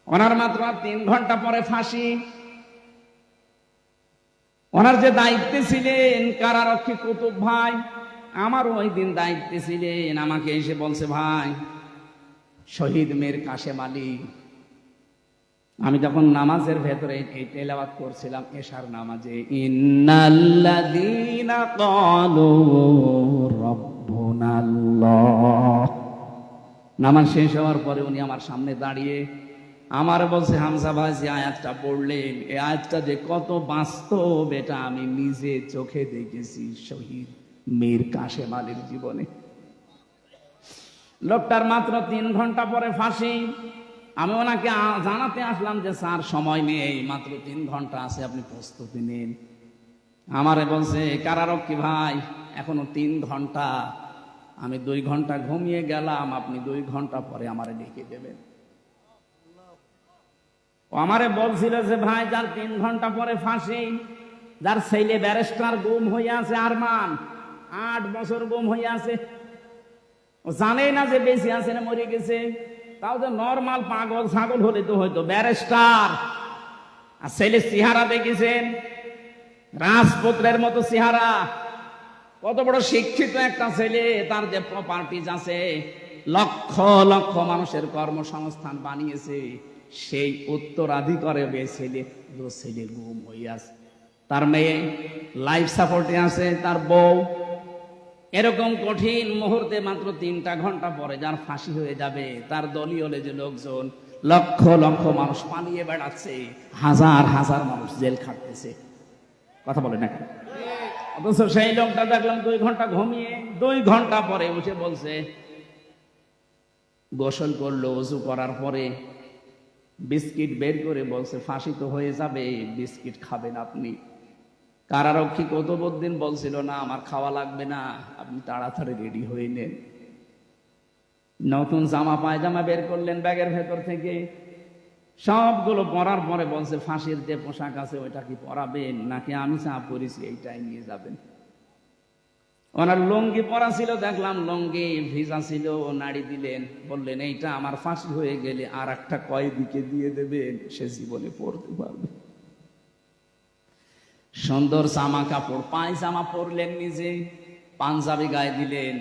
ওনার মাত্র 3 ঘন্টা পরে ফাঁসি। ওনার যে দায়িত্বে ছিলেন কারারক্ষী কুতুব ভাই, আমার ওই দিন দায়িত্বে ছিলেন, আমাকে এসে বলছে, ভাই শহীদ মীর কাশেম আলী। আমি যখন নামাজের ভেতরে এই তেলাওয়াত করছিলাম এশার নামাজে, ইন্নাল্লাযীনা ক্বালু রাব্বুনাল্লাহ, নামাজ শেষ হওয়ার পরে উনি আমার সামনে দাঁড়িয়ে আমার বলছে, হামজা ভাই যে আয়াতটা পড়লেন, এই আয়াতটা যে কত বাস্তব এটা আমি নিজে চোখে দেখেছি শহীদ মীর কাশেম আলীর জীবনে। লোকটার মাত্র 3 ঘন্টা পরে ফাঁসি। আমি ওনাকে জানাতে আসলাম যে স্যার সময় নেই, মাত্র 3 ঘন্টা আছে, আপনি প্রস্তুতি নিন। আমারে বলছে, কারারক্ষী ভাই এখনো 3 ঘন্টা, আমি 2 ঘন্টা ঘুমিয়ে গেলাম, আপনি 2 ঘন্টা পরে আমারে ডেকে দেবেন। ও আমারে বলছিল যে ভাই যার 3 ঘন্টা পরে ফাঁসি, যার ছেলে ব্যারিস্টার গুম হয়ে আছে, আরমান 8 বছর গুম হয়ে আছে, ও জানেই না যে বেঁচে আছে না মরে গেছে। তাও যে নর্মাল পাগল ছাগল হলে তো হয়তো, ব্যারিস্টার আর ছেলে চেহারা দেখেছেন, রাজপুত্রের মতো চেহারা, কত বড় শিক্ষিত একটা ছেলে, তার যে প্রপার্টিজ আছে, লক্ষ লক্ষ মানুষের কর্মসংস্থান বানিয়েছে, সেই উত্তরাধিকারে ছেলে গুম হয়ে আছে, তার মেয়ে লাইফ সাপোর্টে আছে, তার বউ। এরকম কঠিন মুহূর্তে মাত্র 3টা ঘন্টা পরে যার ফাঁসি হয়ে যাবে, তার দলীয় যে লোকজন, লক্ষ লক্ষ মানুষ পালিয়ে বেড়াচ্ছে, হাজার হাজার মানুষ জেল খাটতেছে, কথা বলে না কেন? অথচ সেই লোকটা দেখলাম 2 ঘন্টা ঘুমিয়ে 2 ঘন্টা পরে উঠে বলছে, গোসল করলো, ওযু করার পরে বিস্কিট বের করে বলছে, ফাঁসি তো হয়ে যাবে, বিস্কিট খাবেন আপনি। কারারক্ষী কুতুবউদ্দিন বলছিল, না আমার খাওয়া লাগবে না, আপনি তাড়াতাড়ি রেডি হয়ে নেন। নতুন জামা পায়জামা বের করলেন ব্যাগের ভেতর থেকে, সবগুলো পরার পরে বলছে, ফাঁসির যে পোশাক আছে ওইটা কি পরাবেন, নাকি আমি যা পরেছি এইটাই নিয়ে যাবেন? ওনার লুঙ্গি পরা ছিল, দেখলাম লুঙ্গি ভিজা ছিল, নাড়ি দিলেন, বললেন এইটা আমার ফাঁসি হয়ে গেলে আর একটা কয়েদিকে দিয়ে দেবেন, সে জীবনে পরতে পারবে। সুন্দর জামা কাপড় পায়জামা পরলেন নিজে, পাঞ্জাবি গায়ে দিলেন।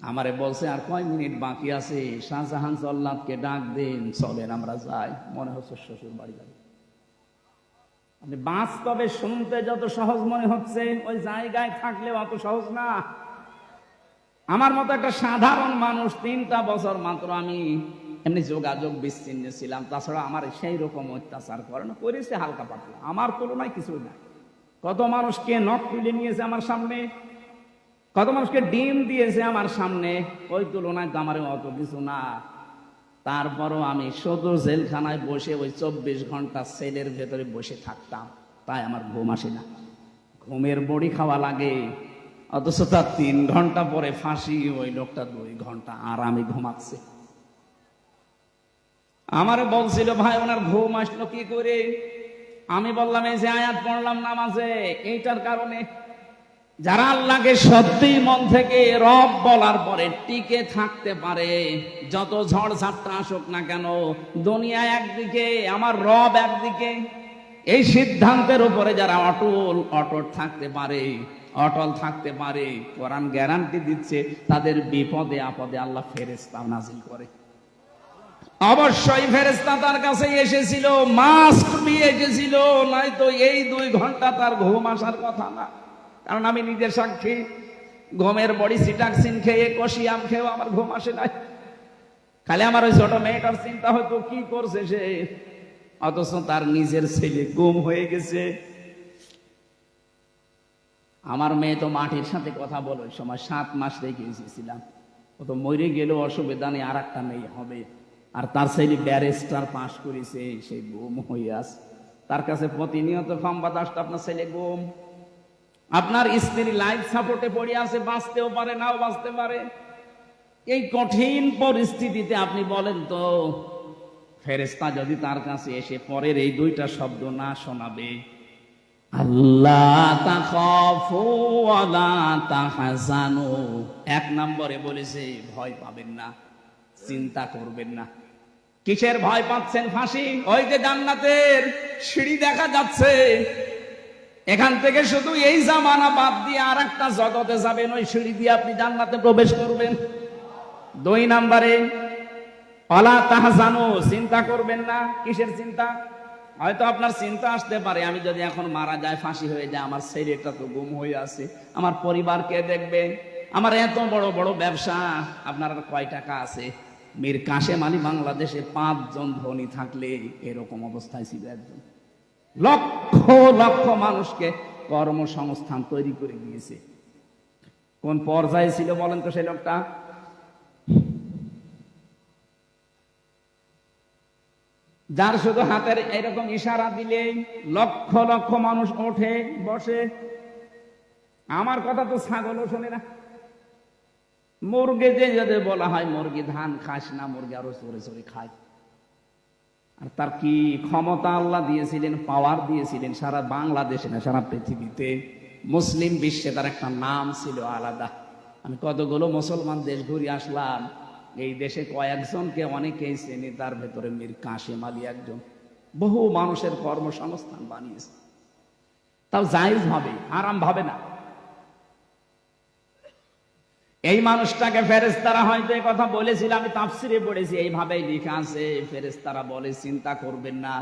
আমারে বলছে, আর কয় মিনিট বাকি আছে, শাহজাহান জল্লাদকে ডাক দেন, চলেন আমরা যাই, মনে হচ্ছে শ্বশুর বাড়ি যাবে। আপনি বাস্তবে শুনতে যত সহজ মনে হচ্ছে, ওই জায়গায় থাকলে অত সহজ না। আমার মতো একটা সাধারণ মানুষ, 3টা বছর মাত্র আমি এমনি যোগাযোগ বিচ্ছিন্ন ছিলাম, তাছাড়া আমার সেই রকম অত্যাচার করেছে হালকা পাতলা, আমার তুলনায় কিছুই না। কত মানুষকে নখ তুলে নিয়েছে আমার সামনে, কত মানুষকে ডিম দিয়েছে আমার সামনে, ওই তুলনায় তো আমার অত কিছু না। তারপরও আমি শুধু জেলখানায় বসে ওই 24 ঘন্টা সেলের ভেতরে বসে থাকতাম, তাই আমার ঘুম আসে না, ঘুমের বড়ি খাওয়া লাগে। অথচ তার 3 ঘন্টা পরে ফাঁসি, ওই লোকটা 2 ঘন্টা আরামে ঘুমাচ্ছে। আমারে বলছিল, ভাই ওনার ঘুম আসলো কি করে? আমি বললাম, এই যে আয়াত পড়লাম নামাজে, এইটার কারণে। যারা আল্লাহকে সত্যি মন থেকে রব বলার পরে টিকে থাকতে পারে, যত ঝড় ঝাপটা আসুক না কেন, দুনিয়া একদিকে আমার রব একদিকে, এই সিদ্ধান্তের উপরে যারা অটল থাকতে পারে, কোরআন গ্যারান্টি দিচ্ছে তাদের বিপদে আপদে আল্লাহ ফেরেশতা নাজিল করে। অবশ্যই ফেরেশতা তার কাছে এসেছিল, মাস্ক নিয়ে এসেছিল, নয়তো এই 2 ঘন্টা তার ঘুম আসার কথা না। কারণ আমি নিজের সাক্ষী, ঘুমের বড়ি সিটাক্সিন খেয়ে, কষিয়াম খেয়েও আমার ঘুম আসে নাই। খালি আমার ওই ছোট মেয়েটার চিন্তা হয়তো কি করছে সে, অথচ তার নিজের ছেলে গুম হয়ে গেছে। আমার মেয়ে তো মাটির সাথে কথা বলে, ওই সময় 7 মাস রেখে এসেছিলাম, ও তো মরে গেলেও অসুবিধা নেই, আর একটা মেয়ে হবে। আর তার ছেলে ব্যারিস্টার পাশ করেছে, সে গুম হয়ে আছে। তার কাছে প্রতিনিয়ত সংবাদ আসতো, আপনার ছেলে গুম, আপনার স্ত্রী লাইফ সাপোর্টে পড়ে আছে, বাঁচতেও পারে নাও বাঁচতে পারে। এই কঠিন পরিস্থিতিতে আপনি বলেন তো, ফেরেশতা যদি তার কাছে এসে পরের এই 2টা শব্দ না শোনাবে, আল্লাহ তাখাফু ওয়ালা তাহজানু, 1 নম্বরে বলেছে ভয় পাবেন না, চিন্তা করবেন না। কিসের ভয় পাচ্ছেন? ফাঁসি। ওই যে জান্নাতের সিঁড়ি দেখা যাচ্ছে, এখান থেকে শুধু এই জামানা বাদ দিয়ে আর একটা জগতে যাবেন, ওই সিঁড়ি দিয়ে আপনি জান্নাতে প্রবেশ করবেন। 2 নম্বরে ওয়ালা তাহজানু, চিন্তা করবেন না। কিসের চিন্তা? হয়তো আপনার চিন্তা আসতে পারে, আমি যদি এখন মারা যায়, ফাঁসি হয়ে যায়, আমার ছেলেটা তো গুম হয়ে আছে, আমার পরিবার কে দেখবে, আমার এত বড় বড় ব্যবসা, আপনার কয় টাকা আছে? মীর কাশেম আলী বাংলাদেশে 5 জন ধনী থাকলে এরকম অবস্থায় ছিল একজন। লক্ষ লক্ষ মানুষকে কর্মসংস্থান তৈরি করে দিয়েছে। কোন পর্যায়ে ছিল বলেন তো সেই লোকটা? যার শুধু হাতের এরকম ইশারা দিলে লক্ষ লক্ষ মানুষ ওঠে বসে। আমার কথা তো ছাগলও শোনে না। মুরগি যে যদি বলা হয় মুরগি ধান খাস না, মুরগি আরো চড়ে চড়ে খায়। আর তার কি ক্ষমতা আল্লাহ দিয়েছিলেন, পাওয়ার দিয়েছিলেন সারা বাংলাদেশে না সারা পৃথিবীতে। মুসলিম বিশ্বে তার একটা নাম ছিল আলাদা। আমি কতগুলো মুসলমান দেশ ঘুরে আসলাম, এই দেশে কয়েকজনকে অনেকেই চেনে, তার ভেতরে মীর কাশেম আলী একজন। বহু মানুষের কর্মসংস্থান বানিয়েছে, তাও জায়েজ ভাবে, আরাম ভাবে না। এই মানুষটাকে ফেরেশতারা হয়তো এই কথা বলেছিল, আমি তাফসিরে পড়েছি, এইভাবেই লেখা আছে। ফেরেশতারা বলে চিন্তা করবেন না,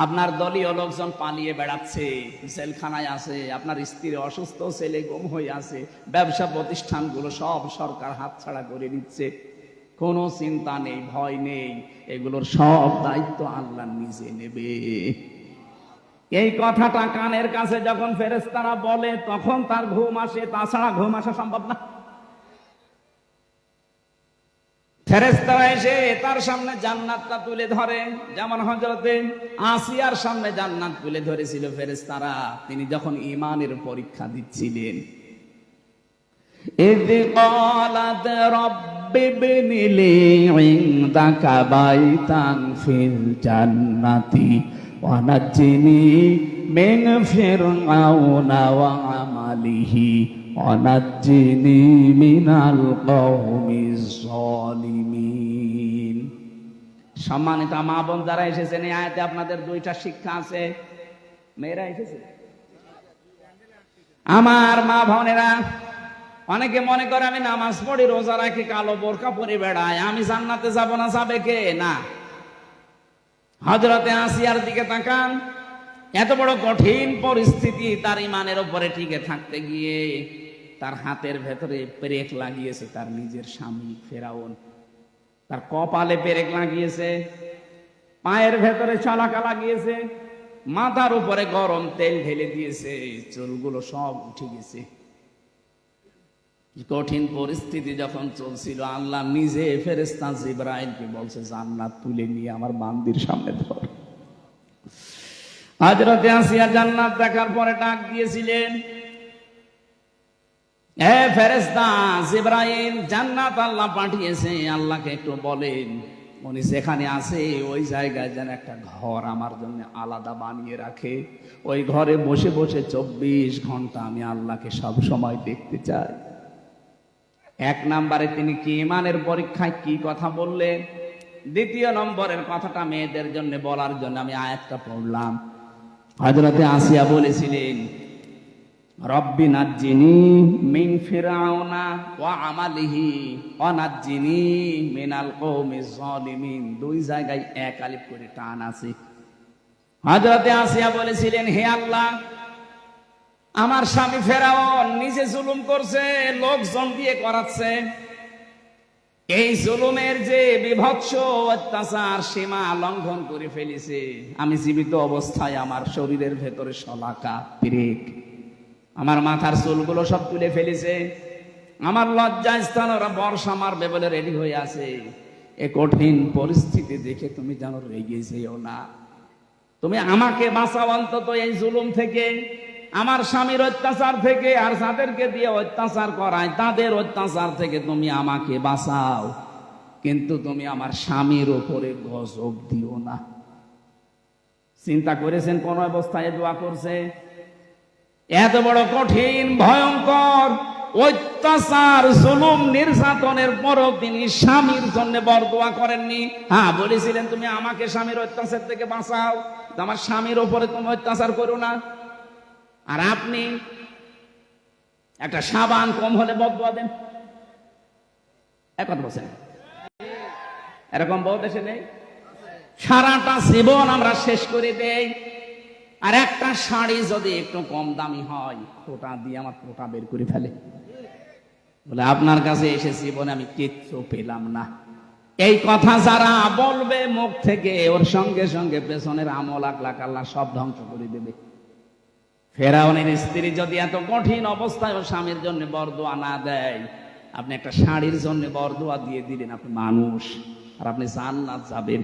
আপনার দলীয় লোকজন পালিয়ে বেড়াচ্ছে, জেলখানায় আছে, আপনার স্ত্রী অসুস্থ, ছেলে গুম হয়ে আছে, ব্যবসা প্রতিষ্ঠানগুলো সব সরকার হাতছাড়া করে দিচ্ছে, কোনো চিন্তা নেই, ভয় নেই, এগুলোর সব দায়িত্ব আল্লাহ নিজে নেবে। এই কথাটা কানের কাছে যখন ফেরেশতারা বলে তখন তার ঘুম আসে, তাছাড়া ঘুম আসা সম্ভব না। ফেরেশতারা এসে তার সামনে জান্নাতটা তুলে ধরে, যেমন হযরতে আসিয়ার সামনে জান্নাত তুলে ধরেছিল ফেরেশতারা, তিনি যখন ঈমানের পরীক্ষা দিচ্ছিলেন। ইয ক্বালাত রাব্বি ইবনি লি ইনদাকা বাইতান ফিল জান্নাতি ওয়া নাজ্জিনি মিন ফিরআউনা ওয়া আমালিহি ওয়া নাজ্জিনি মিনাল কওমিজ যালিমিন। সম্মানিত মা বোন যারা এসেছেন, এই আয়াতে আপনাদের 2টা শিক্ষা আছে। মেয়েরা এসেছে, আমার মা বোনেরা, অনেকে মনে করে আমি নামাজ পড়ি, রোজা রাখি, কালো বোরকা পরে বেড়াই, আমি জান্নাতে যাব না, যাবে কে? না। হযরতে আসিয়ার দিকে তাকান, এত বড় কঠিন পরিস্থিতি, তার ঈমানের উপরে টিকে থাকতে গিয়ে তার হাতের ভেতরে পেরেক লাগিয়েছে তার নিজের স্বামী ফেরাউন, তার কপালে পেরেক লাগিয়েছে, পায়ের ভেতরে চালাকা লাগিয়েছে, মাথার উপরে গরম তেল ঢেলে দিয়েছে, চুলগুলো সব উঠে গেছে। কঠিন পরিস্থিতি যখন চলছিল, আল্লাহ নিজে ফেরেশতা জিবরাইলকে বলছে জান্নাত তুলে নিয়ে আমার বান্দির সামনে ধর। হযরতে আসিয়া জান্নাত দেখার পরে ডাক দিয়েছিলেন, হে ফেরেশতা জিবরাইল, জান্নাত আল্লাহ পাঠিয়েছে, আল্লাহকে একটু বলেন উনি যেখানে আছে ওই জায়গায় যেন একটা ঘর আমার জন্য আলাদা বানিয়ে রাখে, ওই ঘরে বসে বসে 24 ঘন্টা আমি আল্লাহকে সব সময় দেখতে চাই। 1 নম্বরে তিনি কি ঈমানের পরীক্ষায় কি কথা বললেন। 2 নম্বরের কথাটা মেয়েদের জন্য বলার জন্য আমি আয়াতটা পড়লাম। হযরতে আসিয়া বলেছিলেন, রব্বি নাজ্জিনি মিন ফিরআউনা ওয়া আমালিহি ওয়া নাজ্জিনি মিনাল কওমিজ যালিমিন। 2 জায়গায় 1 আলিফ করে টান আছে। হযরতে আসিয়া বলেছিলেন, হে আল্লাহ, আমার স্বামী ফেরাউন নিজে জুলুম করছে, লোকজন দিয়ে করাচ্ছে, এই জুলুমের যে বিভৎস অত্যাচার সীমা লঙ্ঘন করে ফেলেছে, আমি জীবিত অবস্থায় আমার শরীরের ভেতরে শলাকা পেরেক, আমার মাথার চুলগুলো সব তুলে ফেলেছে, আমার লজ্জা স্থান ওরা বর্ষা মারবে বলে রেডি হয়ে আছে। এ কঠিন পরিস্থিতি দেখে তুমি যেন রেগে যেও না, তুমি আমাকে বাঁচাও অন্তত এই জুলুম থেকে, আমার স্বামীর অত্যাচার থেকে, আর যাদেরকে দিয়ে অত্যাচার করায় তাদের অত্যাচার থেকে তুমি আমাকে বাঁচাও, কিন্তু তুমি আমার স্বামীর উপরে গজব দিও না। চিন্তা করেছেন কোন অবস্থায় দোয়া করছে? এত বড় কঠিন ভয়ঙ্কর অত্যাচার জুলুম নির্যাতনের পরও তিনি স্বামীর জন্য বরদোয়া করেননি। হ্যাঁ, বলেছিলেন তুমি আমাকে স্বামীর অত্যাচার থেকে বাঁচাও, আমার স্বামীর ওপরে তুমি অত্যাচার করো না। আর আপনি একটা সাবান কম হলে বদদোয়া দেন। এক কথা বলছেন, এরকম বহু দেশে নেই। সারাটা জীবন আমরা শেষ করে দেই, আর একটা শাড়ি যদি একটু কম দামি হয় ওটা দিয়ে আমার পোটা বের করে ফেলে, বলে আপনার কাছে এসে জীবনে আমি কিচ্ছু পেলাম না। এই কথা যারা বলবে মুখ থেকে, ওর সঙ্গে সঙ্গে পেছনের আমল আকলাক আল্লাহ সব ধ্বংস করে দেবে। ফেরাউনের স্ত্রী যদি এত কঠিন অবস্থায় ও স্বামীর জন্য বরদোয়া না দেয়, আপনি একটা শাড়ির জন্য বরদোয়া দিয়ে দিলেন, আপনি মানুষ, আর আপনি জান্নাত যাবেন।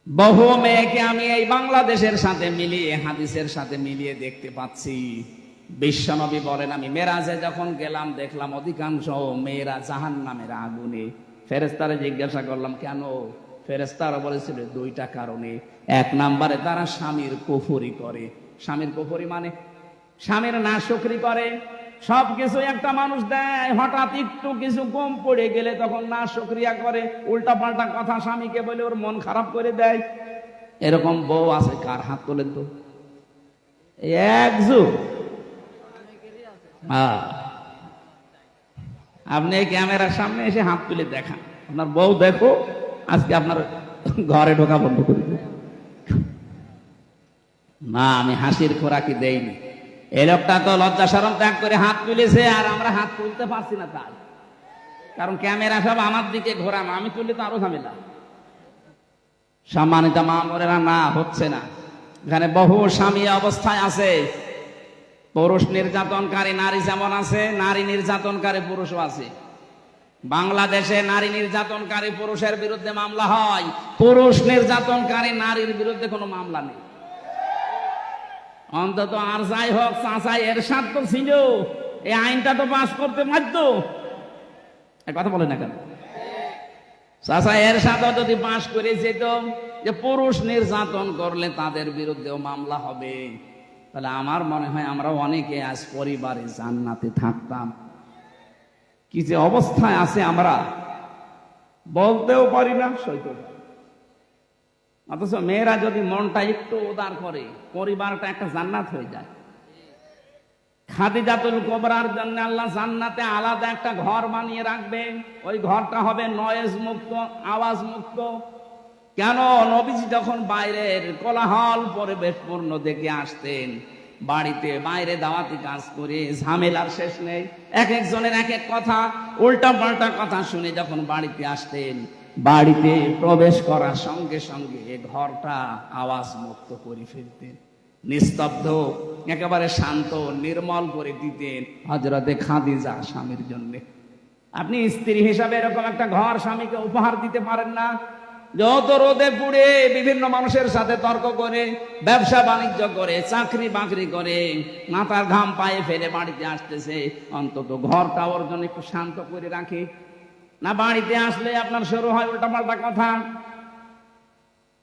বহু মেয়েকে আমি এই বাংলাদেশের সাথে মিলিয়ে, হাদিসের সাথে মিলিয়ে দেখতে পাচ্ছি। বিশ্বনবী বলেন, আমি মেরাজে যখন গেলাম দেখলাম অধিকাংশ মেয়েরা জাহান্নামের আগুনে। ফেরেশতারে জিজ্ঞাসা করলাম কেন? ফেরেশতারা বলেছিল দুইটা কারণে। এক নম্বরে তারা স্বামীর কুফরি করে। স্বামীর কুফরি মানে স্বামীর নাশকরি করে। সবকিছু একটা মানুষ দেয়, হঠাৎ একটু কিছু কম পড়ে গেলে তখন নাশকরিয়া করে, উল্টা পাল্টা কথা স্বামীকে বলে ওর মন খারাপ করে দেয়। এরকম বউ আছে কার? হাত তোলেন তো। একজু আপনি ক্যামেরার সামনে এসে হাত তুলে দেখান, আপনার বউ দেখো আজকে আপনার ঘরে ঢোকা বন্ধ করে দেব। না, আমি হাসির খোরাকি দেইনি। এই লোকটা তো লজ্জা শরম ত্যাগ করে হাত তুলেছে, আর আমরা হাত তুলতে পারছি না তাই, কারণ ক্যামেরা সব আমার দিকে ঘোরানো, আমি তুললে তো আরো ঝামেলা। সম্মানিত মা বোনেরা, না হচ্ছে না। এখানে বহু স্বামী অবস্থায় আছে। পুরুষ নির্যাতনকারী নারী যেমন আছে, নারী নির্যাতনকারী পুরুষও আছে। বাংলাদেশে নারী নির্যাতনকারী পুরুষের বিরুদ্ধে মামলা হয়, পুরুষ নির্যাতনকারী নারীর বিরুদ্ধে কোনো মামলা নেই। অন্তত আর যাই হোক, চাচা এরশাদ তো ছিল, এই আইনটা তো পাস করতে বাধ্য। কথা বলে না কেন? চাচা এরশাদ যদি পাস করে যেত যে পুরুষ নির্যাতন করলে তাদের বিরুদ্ধেও মামলা হবে, তাহলে আমার মনে হয় আমরা অনেকে আজ পরিবারে জান্নাতে থাকতাম। কি যে অবস্থায় আছে আমরা বলতেও পারি না, সইতেও পারি। অথচ মেয়েরা যদি মনটা একটু উদার করে, পরিবারটা একটা জান্নাত হয়ে যায়। খাদিজাতুল কুবরার জন্য আল্লাহ জান্নাতে আলাদা একটা ঘর বানিয়ে রাখবে। ওই ঘরটা হবে নয়েজ মুক্ত, আওয়াজ মুক্ত। কেন? নবীজি যখন বাইরের কোলাহল পরিবেশপূর্ণ দেখে আসতেন, বাড়িতে বাইরে দাওয়াতি কাজ করে ঝামেলার শেষ নেই, এক একজনের এক এক কথা, উল্টা পাল্টা কথা শুনে যখন বাড়িতে আসতেন, বাড়িতে প্রবেশ করার সঙ্গে সঙ্গে ঘরটা আওয়াজ মুক্ত করে ফেলতেন, নিস্তব্ধ, একেবারে শান্ত, নির্মল করে দিতেন হযরতে খাদিজা স্বামীর জন্য। আপনি স্ত্রী হিসাবে এরকম একটা ঘর স্বামীকে উপহার দিতে পারেন না? যত রোদে পুড়ে বিভিন্ন মানুষের সাথে তর্ক করে, ব্যবসা বাণিজ্য করে, চাকরি বাকরি করে, মাথার ঘাম পায়ে ফেলে বাড়িতে আসতেছে, অন্তত ঘরটা ওর জন্য একটু শান্ত করে রাখে না? বাড়িতে আসলে আপনার শুরু হয় উল্টাপাল্টা কথা।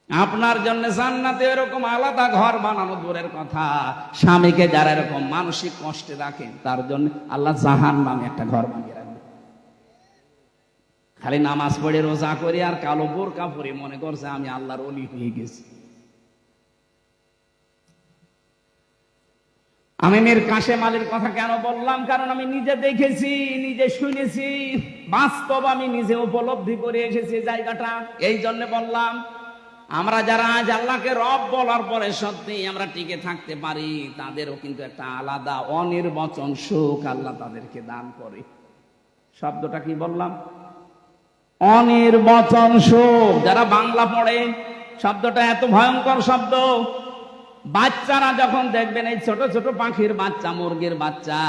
আপনার জন্য জান্নাতে এরকম আলাদা ঘর বানানো দূরের কথা, স্বামীকে যারা এরকম মানসিক কষ্টে রাখেন তার জন্য আল্লাহ জাহান্নামে একটা ঘর বানিয়ে রাখবে। খালি নামাজ পড়ে রোজা করি আর কালো বোরকা পরে মনে করছে আমি আল্লাহর ওলি হয়ে গেছি। আমি মীর কাশেম আলীর কথা কেন বললাম? কারণ আমি নিজে দেখেছি, নিজে শুনেছি, বাস্তব আমি নিজে উপলব্ধি করে এসেছি জায়গাটা। এই জন্য বললাম, আমরা যারা আজ আল্লাহকে রব বলার পরে সত্যি আমরা টিকে থাকতে পারি, তাদেরও কিন্তু একটা আলাদা অনির্বচন সুখ আল্লাহ তাদেরকে দান করে। শব্দটা কি বললাম? অনির্বচন সুখ। যারা বাংলা পড়ে, শব্দটা এত ভয়ঙ্কর শব্দ। বাচ্চারা যখন দেখবেন এই ছোট ছোট পাখির বাচ্চা, মুরগির বাচ্চা,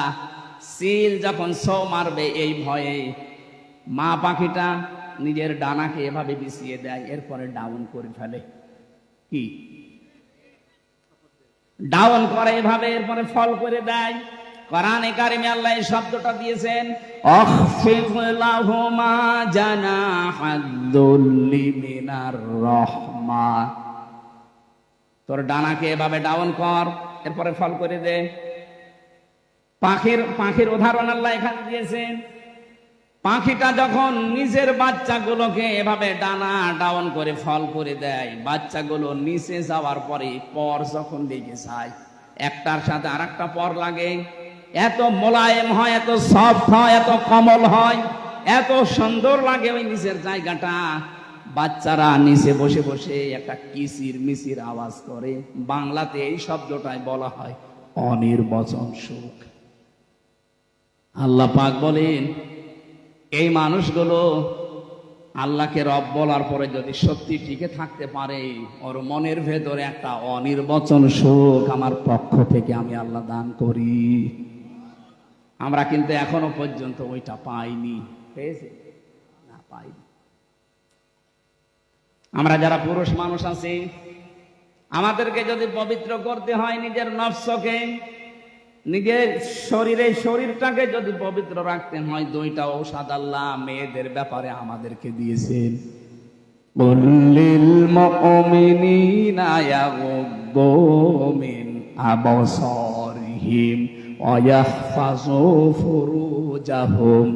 সিল যখন ছো মারবে এই ভয়ে মা পাখিটা নিজের ডানাকে এভাবে বিছিয়ে দেয়, এরপরে ডাউন করে ফেলে। কি ডাউন করে এভাবে, এরপরে ফল করে দেয়। কোরআনে কারিমে আল্লাহ এই শব্দটা দিয়েছেন, আখফিদ লাহুমা জানাহাদ-দুল্লি মিনার রাহমা। তোর ডানাকে এভাবে ডাউন কর, এরপরে ফল করে দে। পাখির উদাহরণ আল্লাহ এখানে দিয়েছেন। পাখিটা যখন নিজের বাচ্চাগুলোকে এভাবে ডানা ডাউন করে ফল করে দেয়, বাচ্চাগুলো নিচে যাওয়ার পরে পর যখন লেগে যায়, একটার সাথে আর একটা পর লাগে, এত মোলায়েম হয়, এত সফট হয়, এত কোমল হয়, এত সুন্দর লাগে ওই নিচের জায়গাটা। বাচ্চারা নিচে বসে বসে একটা কিচির মিচির আওয়াজ করে। বাংলাতে এই শব্দটাই বলা হয় অনির্বচন সুখ। আল্লাহ পাক বলেন, এই মানুষগুলো আল্লাহকে রব বলার পরে যদি সত্যি টিকে থাকতে পারে, ওর মনের ভেতরে একটা অনির্বচন সুখ আমার পক্ষ থেকে আমি আল্লাহ দান করি। আমরা কিন্তু এখনো পর্যন্ত ওইটা পাইনি। পেয়েছে না? পাইনি। আমরা যারা পুরুষ মানুষ আছি, আমাদেরকে যদি পবিত্র করতে হয় নিজের নফসকে, নিজের শরীরটাকে যদি পবিত্র রাখতে হয়, দুইটা ঔষধ আল্লাহ মেয়েদের ব্যাপারে আমাদেরকে দিয়েছেন। কুল্লিল মুমিনিনা ইয়াগুদ্দু মিন আবসারিহিম ওয়া ইয়াহফাযু ফুরুজাহুম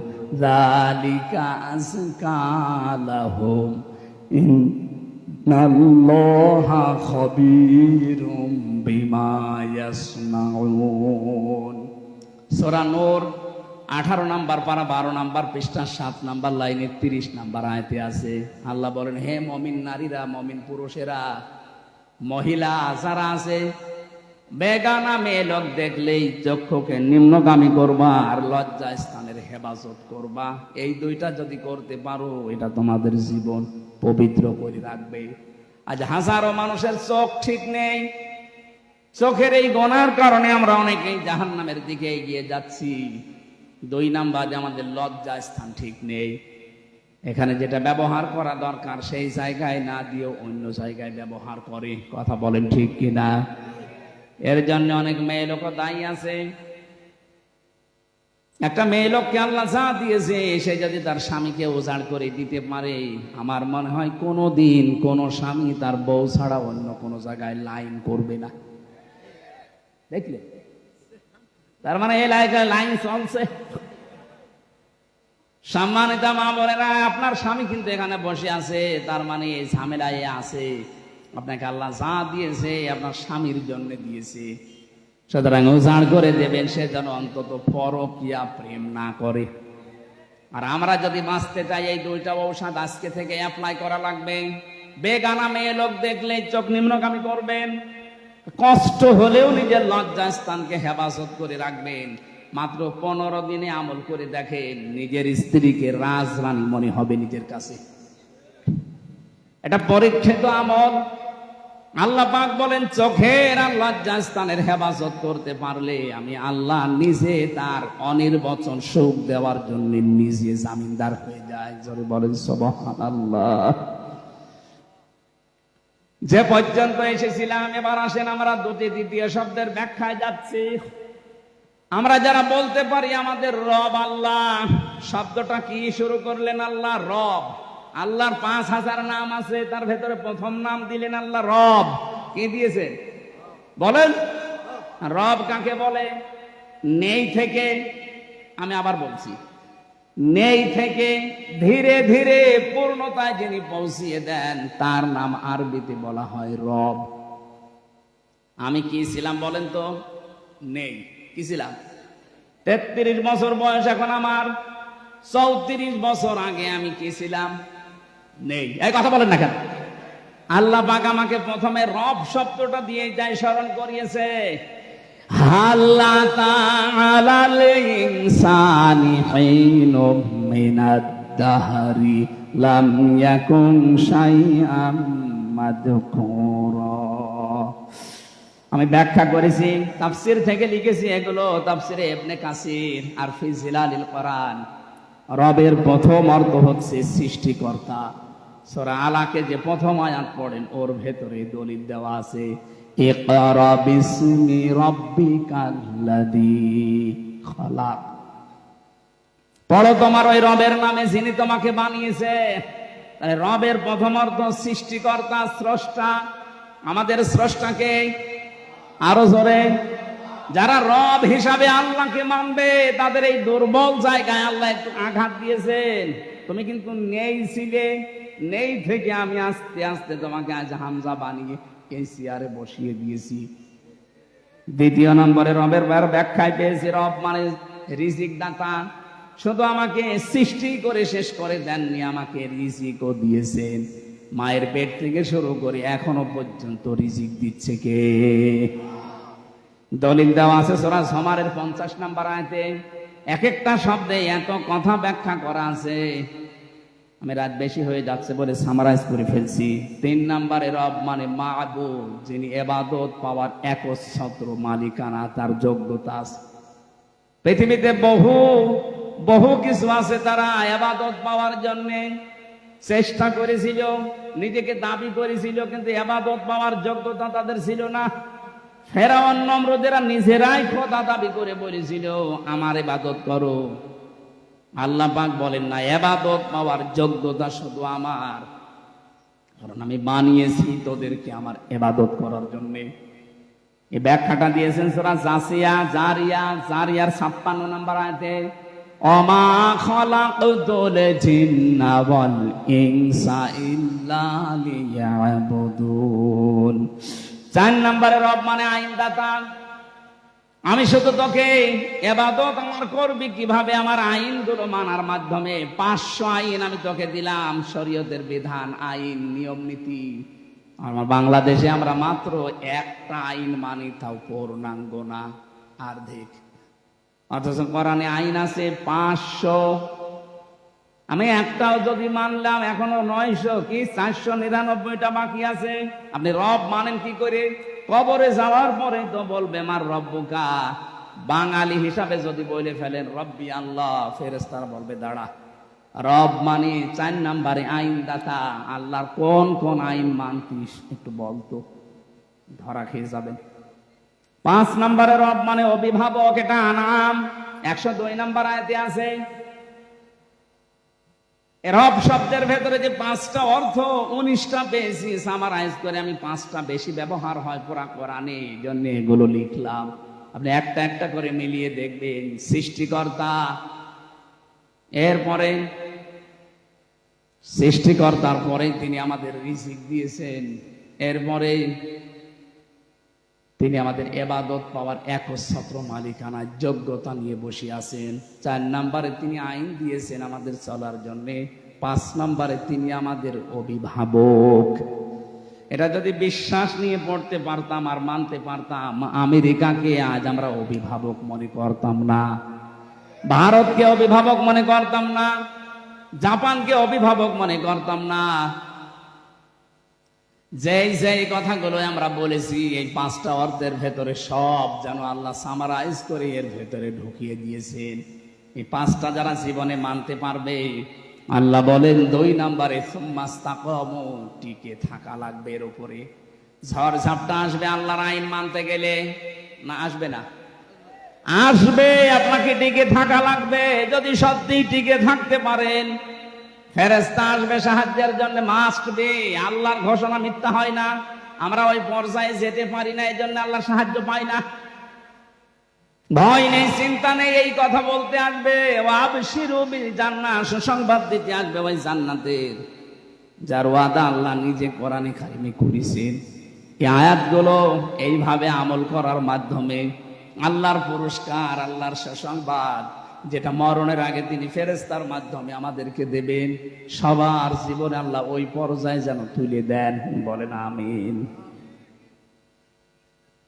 যালিকা আযকা লাহুম ইন্নাল্লাহা খাবীরুম বিমা ইয়াসনাউন। সূরা নূর 18 নম্বর পারা 12 নম্বর পৃষ্ঠা 7 নম্বর লাইনে 30 নম্বর আয়াতে আছে। আল্লাহ বলেন, হে মুমিন নারীরা, মুমিন পুরুষেরা, মহিলা যারা আছে, বেগানা মেয়ে লোক দেখলেই চক্ষুকে নিম্নগামী করবা আর লজ্জা স্থানের হেফাজত করবা। এই দুইটা যদি করতে পারো, এটা তোমাদের জীবন পবিত্র করে রাখবে। আজ হাজারো মানুষের চোখ ঠিক নেই। চোখের এই গুনার কারণে আমরা অনেকেই জাহান্নামের দিকে এগিয়ে যাচ্ছি। 2 নাম্বারে আমাদের লজ্জা স্থান ঠিক নেই। এখানে যেটা ব্যবহার করা দরকার সেই জায়গায় না দিয়ে অন্য জায়গায় ব্যবহার করে। কথা বলেন ঠিক কিনা? এর জন্য অনেক মেয়ে লোক দায়ী আছে। একটা মেয়ে লোককে আল্লাহ যা দিয়েছে, সে যদি তার স্বামীকে উজাড় করে দিতে পারে, আমার মনে হয় কোনোদিন কোনো স্বামী তার বউ ছাড়া অন্য কোনো জায়গায় লাইন করবে না। দেখলে? তার মানে এই জায়গায় লাইন চলছে। সম্মানিত মা বোনেরা, আপনার স্বামী কিন্তু এখানে বসে আছে, তার মানে এই ঝামেলায় আছে। আপনাকে আল্লাহ যা দিয়েছে আপনার স্বামীর জন্য দিয়েছে, সুতরাং উজাড় করে দেবেন, সে যেন অন্তত পরকীয়া প্রেম না করে। আর আমরা যদি বাঁচতে চাই, এই দুইটা ঔষধ আজকে থেকে অ্যাপ্লাই করা লাগবে। বেগানা মেয়ে লোক দেখলে চোখ নিম্নগামী করবেন, কষ্ট হলেও নিজের লজ্জা স্থানকে হেফাজত করে রাখবেন। মাত্র 15 দিনে আমল করে দেখেন, নিজের স্ত্রীকে রাজরানী মনে হবে নিজের কাছে। এটা পরীক্ষিত আমল। আল্লাহ পাক বলেন, চোখের আর লজ্জা স্থানের হেফাজত করতে পারলে আমি আল্লাহ নিজে তার অনির্বচন সুখ দেওয়ার জন্য নিজে জামিনদার হয়ে যায়। জোরে বলেন সুবহানাল্লাহ। যে পর্যন্ত এসেছিলাম, এবার আসেন আমরা দুটি দ্বিতীয় শব্দের ব্যাখ্যায় যাচ্ছি। আমরা যারা বলতে পারি আমাদের রব আল্লাহ, শব্দটা কি শুরু করলেন? আল্লাহ রব। আল্লাহর 5000 নাম আছে, তার ভেতরে প্রথম নাম দিলেন আল্লাহ রব। কি দিয়েছে বলেন? রব কাকে বলে? নেই থেকে, আমি আবার বলছি, নেই থেকে ধীরে ধীরে পূর্ণতায় যিনি পৌঁছিয়ে দেন, তার নাম আরবিতে বলা হয় রব। আমি কি ছিলাম বলেন তো? নেই। কি ছিলাম? 33 বছর বয়স এখন আমার। 34 বছর আগে আমি কি ছিলাম? নেই। এই কথা বলেন না কেন? আল্লাহ পাক আমাকে প্রথমে রব শব্দটা দিয়ে যায় স্মরণ করিয়েছে। আল্লাহ তাআলাল ইনসানি হিনুম মিনাদ দাহরি লাম ইয়াকুন শাইআম মাযকুরা। আমি ব্যাখ্যা করেছি, তাফসীর থেকে লিখেছি, এগুলো তাফসীরে ইবনে কাসির আর ফি জিলালিল কোরআন। রবের প্রথম অর্থ হচ্ছে সৃষ্টিকর্তা। সূরা আলাকে যে প্রথম আয়াত পড়েন, ওর ভেতরে দলিল দেওয়া আছে, ইকরা বিসমি রাব্বিকাল্লাযী খালাক। পড়ো তোমার ওই রবের নামে যিনি তোমাকে বানিয়েছে। তাহলে রবের প্রথম অর্থ সৃষ্টিকর্তা, স্রষ্টা। আমাদের স্রষ্টাকে আরো জোরে যারা রব হিসাবে আল্লাহকে মানবে তাদের এই দুর্বল জায়গায় আল্লাহ একটু আঘাত দিয়েছেন। তুমি কিন্তু নেই ছিলে, নেই থেকে আমি আস্তে আস্তে তোমাকে আজ হামজা বানিয়ে এই চেয়ারে বসিয়ে দিয়েছি। দ্বিতীয় নম্বরে রবের ব্যাখ্যায় পেয়েছি, রব মানে রিজিক দাতা। শুধু আমাকে সৃষ্টি করে শেষ করে দেননি, আমাকে রিজিকও দিয়েছেন। মায়ের পেট থেকে শুরু করে এখনো পর্যন্ত রিজিক দিচ্ছে কে? দলিল দেওয়া আছে সূরা জুমারের 50 নম্বর আয়াতে। এক একটা শব্দে এত কথা ব্যাখ্যা করা আছে, আমি রাত বেশি হয়ে যাচ্ছে বলে সামারাইজ করে ফেলছি। 3 নম্বরে রব মানে মাবুদ, যিনি ইবাদত পাওয়ার একচ্ছত্র মালিকানা, তার যোগ্যতা আছে। পৃথিবীতে বহু কিছু আছে, তারা ইবাদত পাওয়ার জন্য চেষ্টা করেছিল, নিজেকে দাবি করেছিল, কিন্তু ইবাদত পাওয়ার যোগ্যতা তাদের ছিল না। ফেরাউন নমরুদেরা নিজেরাই খোদা দাবি করে বলেছিল আমার ইবাদত করো। আল্লাহ পাক বলেন না, ইবাদত পাওয়ার যোগ্যতা শুধু আমার, কারণ আমি বানিয়েছি তোদেরকে আমার ইবাদত করার জন্য। এই ব্যাখ্যাটা দিয়েছেন সূরা জারিয়ার 56 নম্বর আয়াতে, ওমা খালাকতুল জিন্না ওয়াল ইনসা ইল্লা লিয়াবুদুন। 4 নম্বরে রব মানে আইনদাতা। আমি শুধু তোকে ইবাদত আমার করবি কিভাবে? আমার আইনগুলো মানার মাধ্যমে। 500 আইন আমি তোকে দিলাম, শরীয়তের বিধান, আইন, নিয়ম নীতি। আমার বাংলাদেশে আমরা মাত্র একটা আইন মানি, তাও পূর্ণাঙ্গ না, অর্ধেক। অথচ কোরআনে আইন আছে 500। আমি একটাও যদি মানলাম, এখনো 900 কি 499টা বাকি আছে। আপনি রব মানেন কি করে? কবরে যাওয়ার পরে তো বলবে আমার রব্বুকা। বাঙালি হিসাবে যদি বলে ফেলেন রব্বি আল্লাহ, ফেরেশতারা বলবে দাঁড়া, রব মানে 4 নম্বরে আইনদাতা। আল্লাহর কোন কোন আইন মানতিস একটু বলতো, ধরা খেয়ে যাবেন। 5 নম্বরে রব মানে অভিভাবক, এটা আনাম 102 নম্বর আয়াতে আছে। রব শব্দের ভেতরে যে 5টা অর্থ, 19টা পেয়েছি, সামারাইজ করে আমি 5টা বেশি ব্যবহার হয় পুরা কোরআনে, এই জন্য এগুলো লিখলাম। আপনি একটা একটা করে মিলিয়ে দেখবেন। সৃষ্টিকর্তা, এরপরে সৃষ্টিকর্তার পরে তিনি আমাদের রিজিক দিয়েছেন, এরপরে তিনি আমাদের ইবাদত পাওয়ার একচ্ছত্র মালিকানার যোগ্যতা নিয়ে বসে আছেন। 4 নম্বরে তিনি আইন দিয়েছেন আমাদের চলার জন্য। 5 নম্বরে তিনি আমাদের অভিভাবক। এটা যদি বিশ্বাস নিয়ে পড়তে পারতাম আর মানতে পারতাম, আমেরিকাকে আজ আমরা অভিভাবক মনে করতাম না, ভারতকে অভিভাবক মনে করতাম না, জাপানকে অভিভাবক মনে করতাম না। যেই কথাগুলো আমরা বলেছি, এই 5টা অর্থের ভেতরে সব যেন আল্লাহ সামারাইজ করে এর ভেতরে ঢুকিয়ে দিয়েছেন। এই 5টা যারা জীবনে মানতে পারবে, আল্লাহ বলেন 2 নম্বরে সুম্মাস্তাকামু, টিকে থাকা লাগবে এর উপরে। ঝড় ঝাপটা আসবে আল্লাহর আইন মানতে গেলে, না আসবে না? আসবে। আপনাকে টিকে থাকা লাগবে। যদি সত্যি টিকে থাকতে পারেন, ফেরেশতা আসবে সাহায্যের জন্য, মাস্ট বি। আল্লাহর ঘোষণা মিথ্যা হয় না। আমরা ওই পর্যায়ে যেতে পারি না, এই জন্য আল্লাহর সাহায্য পাই না। ভয় নেই, চিন্তা নেই, এই কথা বলতে আসবে। ওয়াবশিরু বিল জান্নাহ, সুসংবাদ দিতে আসবে ওই জান্নাতের, যার ওয়াদা আল্লাহ নিজে কোরআনে কারিমে করেছেন। এই আয়াতগুলো এইভাবে আমল করার মাধ্যমে আল্লাহর পুরস্কার, আল্লাহর সুসংবাদ, যেটা মরণের আগে তিনি ফেরেশতার মাধ্যমে আমাদেরকে দেবেন, সবার জীবনে আল্লাহ ওই পর্যায়ে যেন তুলে দেন। বলেন আমিন।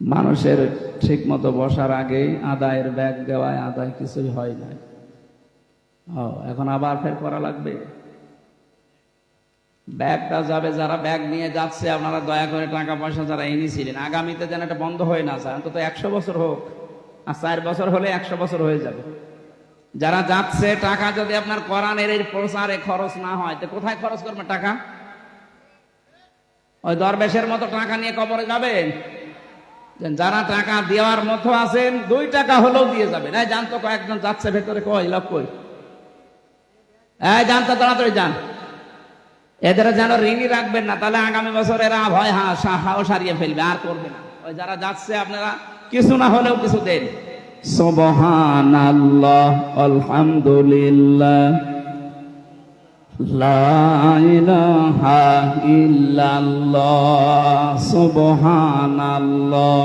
মানুষের ঠিক মতো বসার আগে আদায়ের ব্যাগ দেওয়ায় আদায় কিছুই হয় না। এখন আবার ফের করা লাগবে। ব্যাগটা যাবে, যারা ব্যাগ নিয়ে যাচ্ছে আপনারা দয়া করে টাকা পয়সা যারা এনেছিলেন, আগামীতে যেন এটা বন্ধ হয়ে না যায়। অন্তত 100 বছর হোক, আর 4 বছর হলে 100 বছর হয়ে যাবে। যারা যাচ্ছে, টাকা যদি আপনার কোরআনের এই প্রচারে খরচ না হয়, তো কোথায় খরচ করবে টাকা? ওই দরবেশের মতো টাকা নিয়ে কবরে যাবেন? যারা টাকা দেওয়ার মতো আছেন, 2 টাকা হলেও দিয়ে যাবেন। এই জানতো কয়েকজন যাচ্ছে ভেতরে, কই লোক কই? এই জানতো, তাড়াতাড়ি যান। এদের যেন ঋণই রাখবেন না, তাহলে আগামী বছর এরা ভয় হাও সারিয়ে ফেলবে, আর করবে না। ওই যারা যাচ্ছে আপনারা কিছু না হলেও কিছু দেন। সুবহানাল্লাহ, আলহামদুলিল্লাহ, লা ইলাহা ইল্লাল্লাহ, সুবহানাল্লাহ।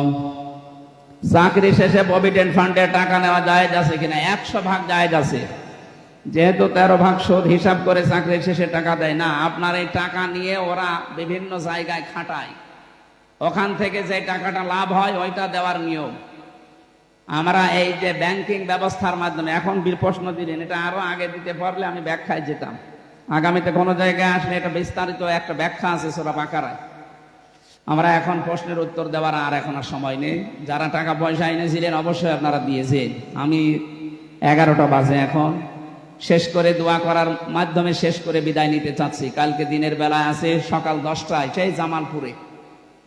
চাকরি শেষে প্রভিডেন্ট ফান্ডে টাকা নেওয়া জায়েজ আছে কিনা? 100% জায়েজ আছে। যেহেতু 13 ভাগ সুদ হিসাব করে চাকরি শেষে টাকা দেয় না, আপনার এই টাকা নিয়ে ওরা বিভিন্ন জায়গায় খাটায়, ওখান থেকে যে টাকাটা লাভ হয় ওইটা দেওয়ার নিয়ম। আমরা এই যে ব্যাংকিং ব্যবস্থার মাধ্যমে এখন প্রশ্ন দিলেন, এটা আরো আগে দিতে পারলে আমি ব্যাখ্যায় যেতাম। আগামীতে কোনো জায়গায় আসলে এটা বিস্তারিত একটা ব্যাখ্যা আছে সূরা বাকারায়। আমরা এখন প্রশ্নের উত্তর দেওয়ার আর এখন আর সময় নেই। যারা টাকা পয়সা এনেছিলেন অবশ্যই আপনারা দিয়েছেন। আমি 11টা বাজে এখন শেষ করে দোয়া করার মাধ্যমে শেষ করে বিদায় নিতে চাচ্ছি। কালকে দিনের বেলায় আছে সকাল 10টায় সেই জামালপুরে,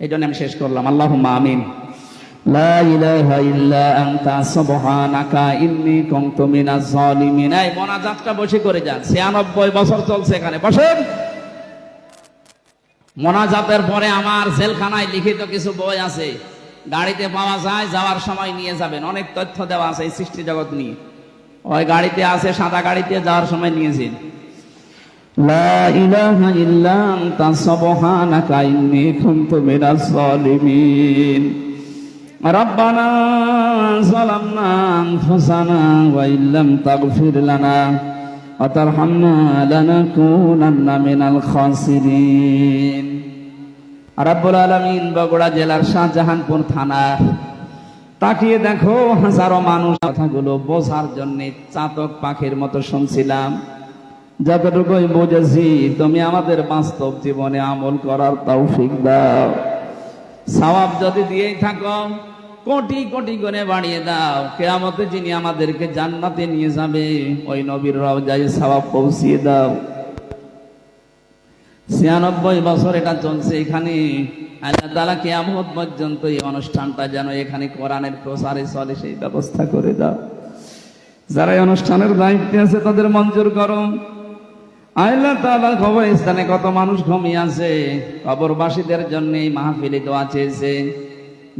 এই জন্য আমি শেষ করলাম। আল্লাহুম্মা আমিন। লা ইলাহা ইল্লা আনতা সুবহানাকা ইন্নী কুনতু মিনাজ জালিমিন। এই মোনাজাতটা বসে করে যান, 96 বছর চলছে এখানে। বসেন। মোনাজাতের পরে আমার জেলখানায় লিখিত কিছু বই আছে, গাড়িতে পাওয়া যায়, যাওয়ার সময় নিয়ে যাবেন। অনেক তথ্য দেওয়া আছে এই সৃষ্টি জগৎ নিয়ে, ওই গাড়িতে আছে, সাদা গাড়িতে, যাওয়ার সময় নিয়েছেন। লা ইলাহা ইল্লা আনতা সুবহানাকা ইন্নী কুনতু মিনাজ জালিমিন। রব্বানা যালামনা আনফুসানা ওয়া ইল্লাম তাগফির লানা ওয়া তারহামনা লানাকুনান্না মিনাল খাসিরিন। রব্বুল আলামিন বগুড়া জেলার শাহজাহানপুর থানা, তাকিয়ে দেখো হাজারো মানুষ। কথাগুলো বোঝার জন্য চাতক পাখির মতো শুনছিলাম। যতটুকুই বুঝেছি তুমি আমাদের বাস্তব জীবনে আমল করার তৌফিক দাও। সওয়াব যদি দিয়েই থাকো কোটি কোটি গুণে বাড়িয়ে দাও। কিয়ামতে যিনি আমাদেরকে জান্নাতে নিয়ে যাবে ওই নবীর রওজায় সওয়াব পৌঁছিয়ে দাও। 96 বছর এটা চলছে এখানে। আল্লাহ তাআলা কিয়ামত পর্যন্ত এই অনুষ্ঠানটা যেন এখানে কোরআনের প্রচারে চলে সেই ব্যবস্থা করে দাও। যারা এই অনুষ্ঠানের দায়িত্বে আছে তাদের মঞ্জুর করো। আল্লাহ তাআলা কবরস্থানে কত মানুষ ঘুমিয়ে আছে, কবরবাসীদের জন্য এই মাহফিলে দোয়া চেয়েছে।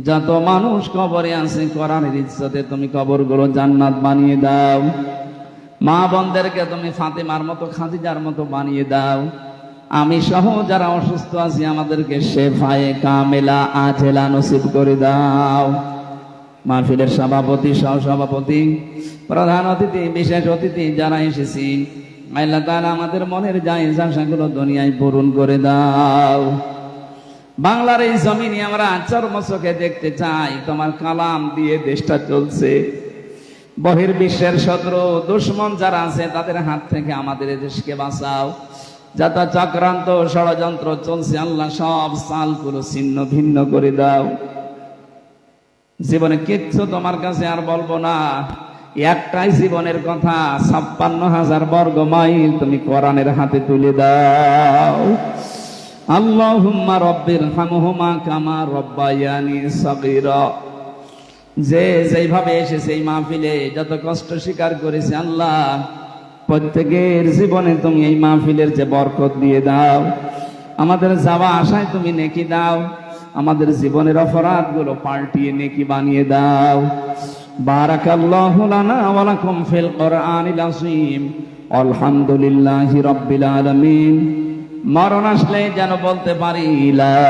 যত মানুষ কবরে আছে কোরআনের ইজ্জতে তুমি কবরগুলো জান্নাত বানিয়ে দাও। মা বোনদেরকে তুমি ফাতেমার মতো, খাদিজার মতো বানিয়ে দাও। আমি সহ যারা অসুস্থ আছি আমাদেরকে শেফায়ে কামেলা আজেলা নসিব করে দাও। মাহফিলের সভাপতি, সহসভাপতি, প্রধান অতিথি, বিশেষ অতিথি যারা এসেছি, আল্লাহ তাআলা আমাদের মনের জায়েজ আশাগুলো দুনিয়ায় পূরণ করে দাও। বাংলার এই জমিনে আমরা চর্মচোখে দেখতে চাই তোমার কালাম দিয়ে দেশটা চলছে। বহির্বিশ্বের শত্রু দুশ্মন যারা আছে তাদের হাত থেকে আমাদের দেশকে বাঁচাও। যত চক্রান্ত ষড়যন্ত্র চলছে আল্লাহ সব চালগুলো ছিন্ন ভিন্ন করে দাও। জীবনে কিচ্ছু তোমার কাছে আর বলবো না, একটাই জীবনের কথা, 56,000 বর্গ মাইল তুমি কোরআনের হাতে তুলে দাও। আল্লাহুম্মা রব্বিরহামহুমা কামা রব্বায়ানি সগীরা। যে যেইভাবে এসেছে এই মাহফিলে যত কষ্ট স্বীকার করেছে আল্লাহ, প্রত্যেকের জীবনে তুমি এই মাহফিলের যে বরকত দিয়ে দাও। আমাদের যাওয়া আশায় তুমি নেকি দাও, আমাদের জীবনের অপরাধগুলো পাল্টিয়ে নেকি বানিয়ে দাও। বারাকাল্লাহু লানা ওয়া লাকুম ফিল কোরআনিল আযীম। আলহামদুলিল্লাহি রাব্বিল আলামিন। মরণ আসলে যেন বলতে পারি লা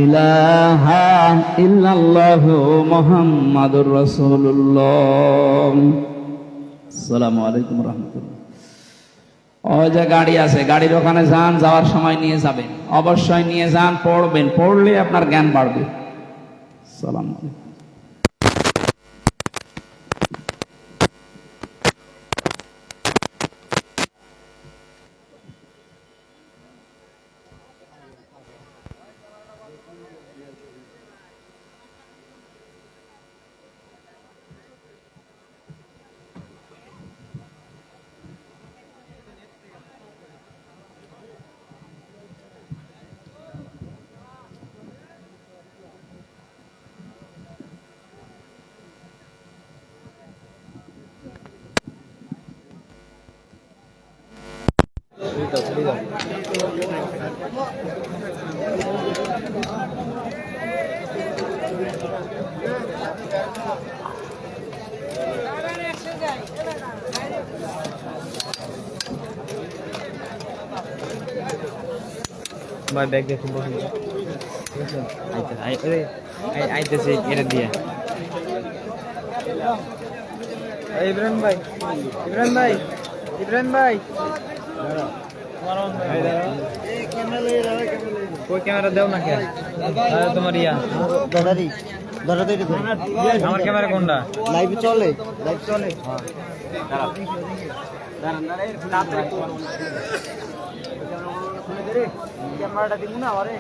ইলাহা ইল্লাল্লাহু মুহাম্মাদুর রাসূলুল্লাহ। আসসালামু আলাইকুম রাহমাতুল্লাহ। ওই যে গাড়ি আছে, গাড়ির ওখানে যান, যাওয়ার সময় নিয়ে যাবেন, অবশ্যই নিয়ে যান, পড়বেন, পড়লে আপনার জ্ঞান বাড়বে। আসসালামু আলাইকুম। ভাই ব্যাগ দেখে বসুন আইতেছে এটা দিয়ে ইব্রাহিম ভাই ইব্রাহিম ভাই ইব্রাহিম ভাই कोई कैमरा देव ना क्या তোমার ইয়া দাদারি দাদারি আমার ক্যামেরা কোনটা লাইভ চলে ক্যামেরাটা দিব না আরে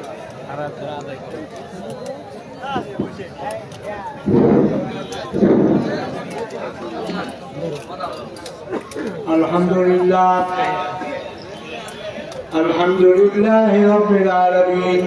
الحمد لله رب العالمين